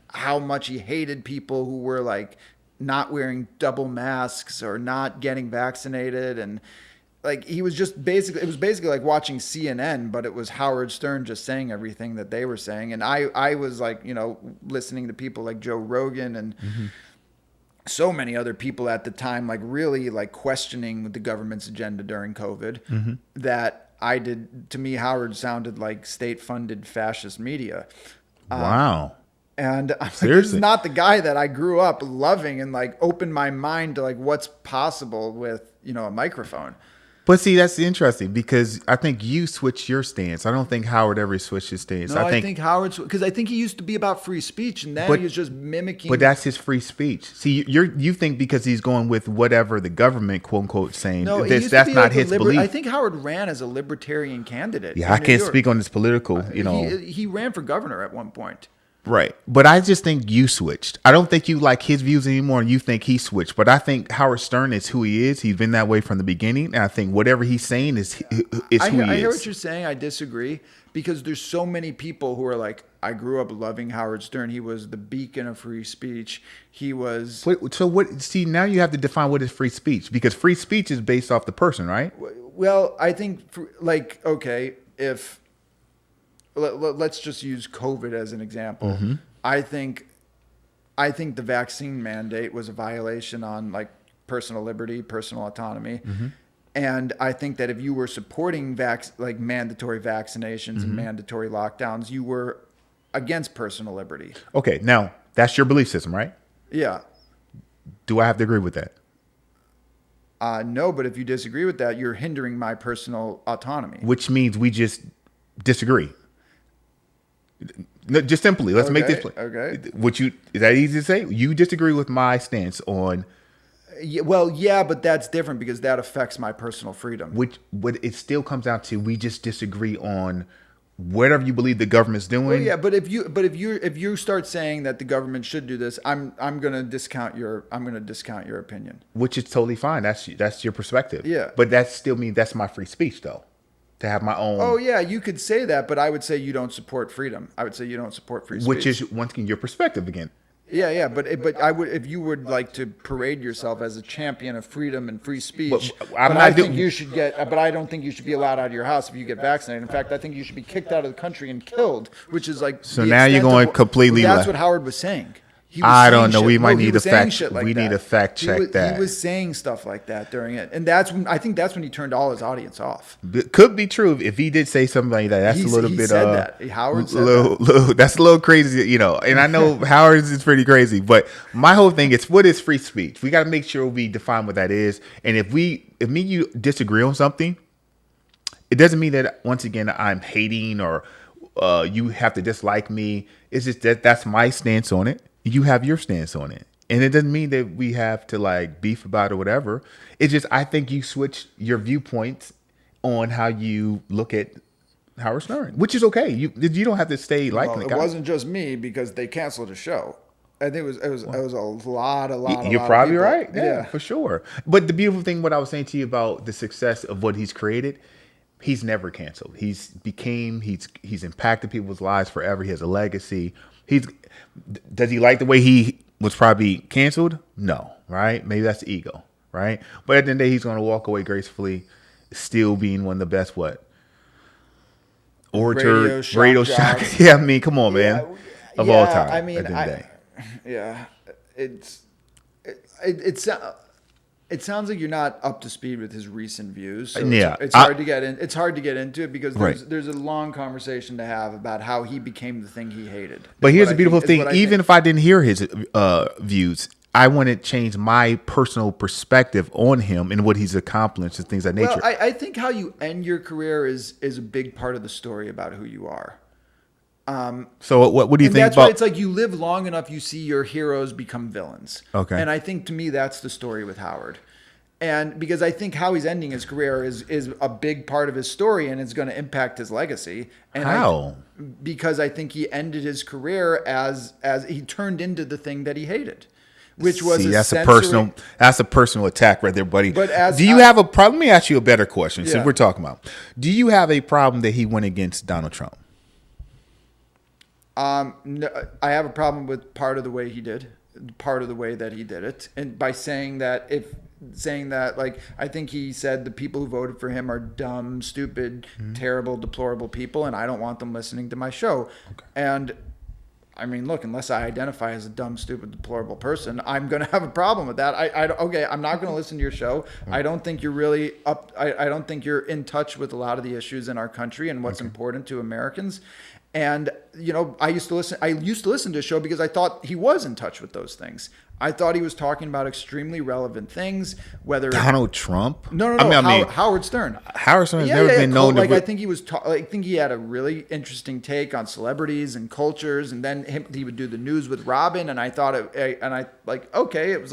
how much he hated people who were not wearing double masks or not getting vaccinated, and he was just basically like watching CNN, but it was Howard Stern just saying everything that they were saying. And I was listening to people like Joe Rogan and so many other people at the time, really questioning the government's agenda during COVID that to me, Howard sounded like state-funded fascist media. Wow. And I'm this is not the guy that I grew up loving and opened my mind to what's possible with, a microphone. But see, that's interesting because I think you switched your stance. I don't think Howard ever switched his stance. No, I think Howard's because I think he used to be about free speech, and then he was just mimicking. But that's his free speech. See, you think because he's going with whatever the government quote unquote saying. No, that's not his belief. I think Howard ran as a libertarian candidate. Yeah, I can't speak on this political. He ran for governor at one point. Right. But I just think you switched. I don't think you like his views anymore and you think he switched. But I think Howard Stern is who he is. He's been that way from the beginning. And I think whatever he's saying is who he is. I hear what you're saying. I disagree because there's so many people who are like, I grew up loving Howard Stern. He was the beacon of free speech. He was. So what? See, now you have to define what is free speech because free speech is based off the person, right? Well, I think, okay, if let's just use COVID as an example. Mm-hmm. I think the vaccine mandate was a violation on like personal liberty, personal autonomy. Mm-hmm. And I think that if you were supporting mandatory vaccinations Mm-hmm. and mandatory lockdowns, you were against personal liberty. Okay, now that's your belief system, right? Yeah. Do I have to agree with that? No, but if you disagree with that, you're hindering my personal autonomy. Which means we just disagree. No, just simply, let's make this plain. Okay. Is that easy to say? You disagree with my stance on Yeah, well, yeah, but that's different because that affects my personal freedom. but it still comes down to we just disagree on whatever you believe the government's doing. Well, yeah, but if you start saying that the government should do this, I'm gonna discount your opinion. Which is totally fine. That's your perspective. Yeah. But that still means that's my free speech, though, to have my own. Oh yeah, you could say that, but I would say you don't support freedom. I would say you don't support free speech. Which is once again your perspective again. Yeah, but I would, if you would like to parade yourself as a champion of freedom and free speech, I'm but not I doing- think you should get. But I don't think you should be allowed out of your house if you get vaccinated. In fact, I think you should be kicked out of the country and killed, which is like. So the now you're extent going of, completely That's left. what Howard was saying. He was I don't saying know. shit- We might no, he need was to saying fact- shit like we that. need to fact check that. He was saying stuff like that during it, and that's when I think that's when he turned all his audience off. It could be true if he did say something like that. That's a little He bit. said that. Howard said that's a little crazy, you know. And I know Howard's is pretty crazy, but my whole thing is what is free speech? We got to make sure we define what that is. And if me and you disagree on something, it doesn't mean that once again I'm hating or you have to dislike me. It's just that's my stance on it. You have your stance on it. And it doesn't mean that we have to like beef about it or whatever. It's just I think you switch your viewpoints on how you look at Howard Stern, which is okay. You don't have to stay liking Well, the it guy. wasn't just me because they canceled a show. I think it was a lot. You're of probably people. right. Yeah, for sure. But the beautiful thing, what I was saying to you about the success of what he's created, he's never canceled. He's impacted people's lives forever. He has a legacy. Does he like the way he was probably canceled? No, right? Maybe that's ego, right? But at the end of the day, he's going to walk away gracefully, still being one of the best radio shock. jocks. Yeah, I mean, come on, man, of all time. I mean, at the end of the day. It sounds like you're not up to speed with his recent views. So Yeah, it's hard to get in. It's hard to get into it because Right. there's a long conversation to have about how he became the thing he hated. But Is here's what the I beautiful think- is thing. what I Even think. if I didn't hear his views, I want to change my personal perspective on him and what he's accomplished and things of that nature. Well, I think how you end your career is a big part of the story about who you are. So what do you And think that's why about? it's like you live long enough, you see your heroes become villains. Okay. And I think to me that's the story with Howard. And because I think how he's ending his career is a big part of his story and it's going to impact his legacy. And How? Because I think he ended his career as he turned into the thing that he hated, which was See, that's essentially- a personal attack right there, buddy. But as do you have a problem? Let me ask you a better question. Yeah. Since we're talking about, do you have a problem that he went against Donald Trump? No, I have a problem with part of the way he did, part of the way that he did it, and by saying that like I think he said the people who voted for him are dumb, stupid, terrible, deplorable people, and I don't want them listening to my show. Okay. And I mean, look, unless I identify as a dumb, stupid, deplorable person, I'm going to have a problem with that. I'm not going to listen to your show. I don't think you're really up. I don't think you're in touch with a lot of the issues in our country and what's important to Americans. And, you know, I used to listen to a show because I thought he was in touch with those things. I thought he was talking about extremely relevant things, whether Donald Trump? No. I mean, Howard Stern. Howard Stern has never been known to. I think he was. I think he had a really interesting take on celebrities and cultures, and then he would do the news with Robin, and I thought okay, it was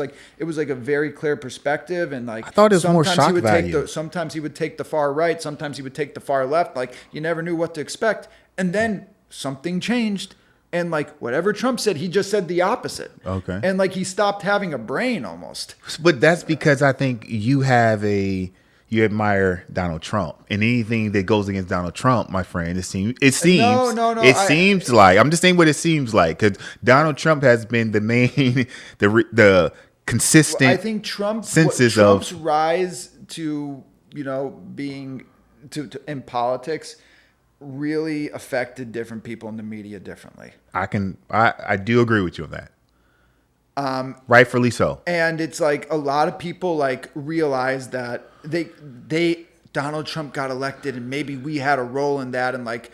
like a very clear perspective, and like I thought it was more sometimes shock value. Sometimes he would take the far right, sometimes he would take the far left. Like you never knew what to expect, and then something changed. And like whatever Trump said, he just said the opposite. Okay. And like he stopped having a brain almost. But that's because I think you admire Donald Trump, and anything that goes against Donald Trump, my friend, it seems. No. Seems like, I'm just saying what it seems like, because Donald Trump has been the main, the consistent. I think Trump's rise to being in politics really affected different people in the media differently. I do agree with you on that. Rightfully so. And it's like a lot of people like realize that Donald Trump got elected and maybe we had a role in that, and like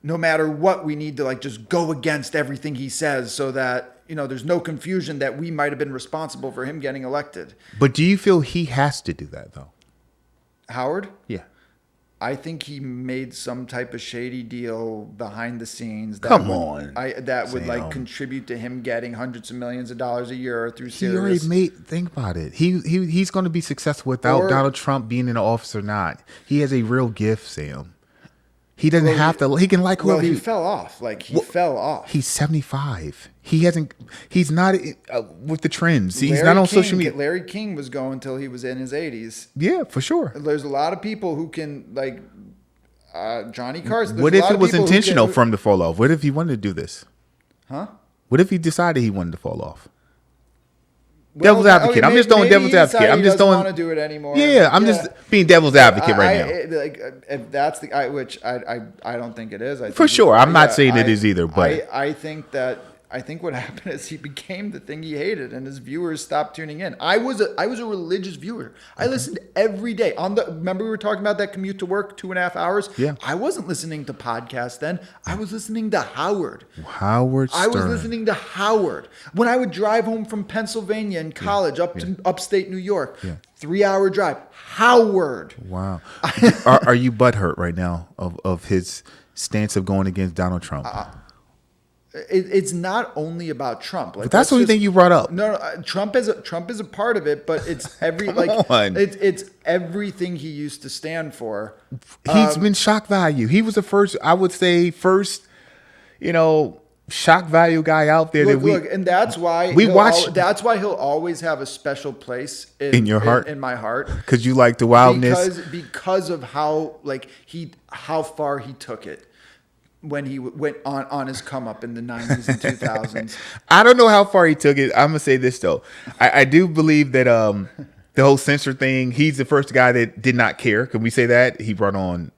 no matter what, we need to like just go against everything he says so that there's no confusion that we might have been responsible for him getting elected. But do you feel he has to do that though? Howard? Yeah. I think he made some type of shady deal behind the scenes. That would like contribute to him getting hundreds of millions of dollars a year through Sirius. Think about it. He's going to be successful without Donald Trump being in the office or not. He has a real gift, Sam. He doesn't have to. He can like whoever. He fell off. Like he fell off. He's 75. He's not with the trends. He's not on social media. Larry King was going until he was in his 80s. Yeah, for sure. There's a lot of people who can like Johnny Carson. What if it was intentional for him to fall off? What if he wanted to do this? Huh? What if he decided he wanted to fall off? Devil's advocate. I'm just throwing devil's advocate. I'm just throwing. Want to do it anymore. Yeah, I'm just being devil's advocate right now. If that's which I don't think it is. For sure, I'm not saying it is either. But I think what happened is he became the thing he hated, and his viewers stopped tuning in. I was a religious viewer. I listened every day. Remember we were talking about that commute to work, 2.5 hours? Yeah. I wasn't listening to podcasts then. I was listening to Howard. Howard Stern. I was listening to Howard. When I would drive home from Pennsylvania in college to upstate New York, 3-hour drive, Howard. Wow. Are you butthurt right now of his stance of going against Donald Trump? It's not only about Trump. Like, but that's the only thing you brought up. No, Trump is a part of it, but it's it's everything he used to stand for. He's been shock value. He was the first, I would say, shock value guy out there. And that's why that's why he'll always have a special place in your heart, in my heart, because you like the wildness, because of how far he took it. When he went on his come up in the 90s and 2000s. I don't know how far he took it. I'm going to say this, though. I do believe that the whole censor thing, he's the first guy that did not care. Can we say that? He brought on,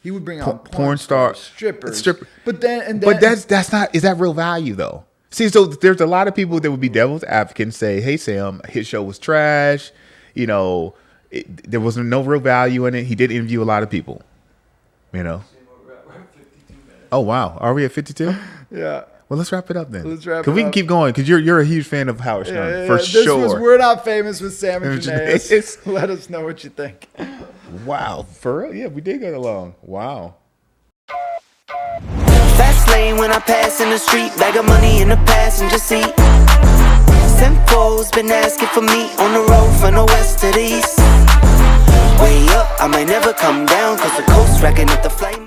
he would bring on porn stars, strippers. But that's not, is that real value, though? See, so there's a lot of people that would be devil's advocate and say, hey, Sam, his show was trash. There was no real value in it. He did interview a lot of people, Oh, wow. Are we at 52? Yeah. Well, let's wrap it up then. Let's wrap it up. Because we can keep going, because you're a huge fan of Howard Stern, for sure. We're Not Famous with Sam Jernavis. Let us know what you think. Wow. For real? Yeah, we did get along. Wow. Fast lane when I pass in the street, bag of money in the passenger seat. Simcoe's been asking for me on the road from the west to the east. Way up, I might never come down, cause the coast racking up the flame.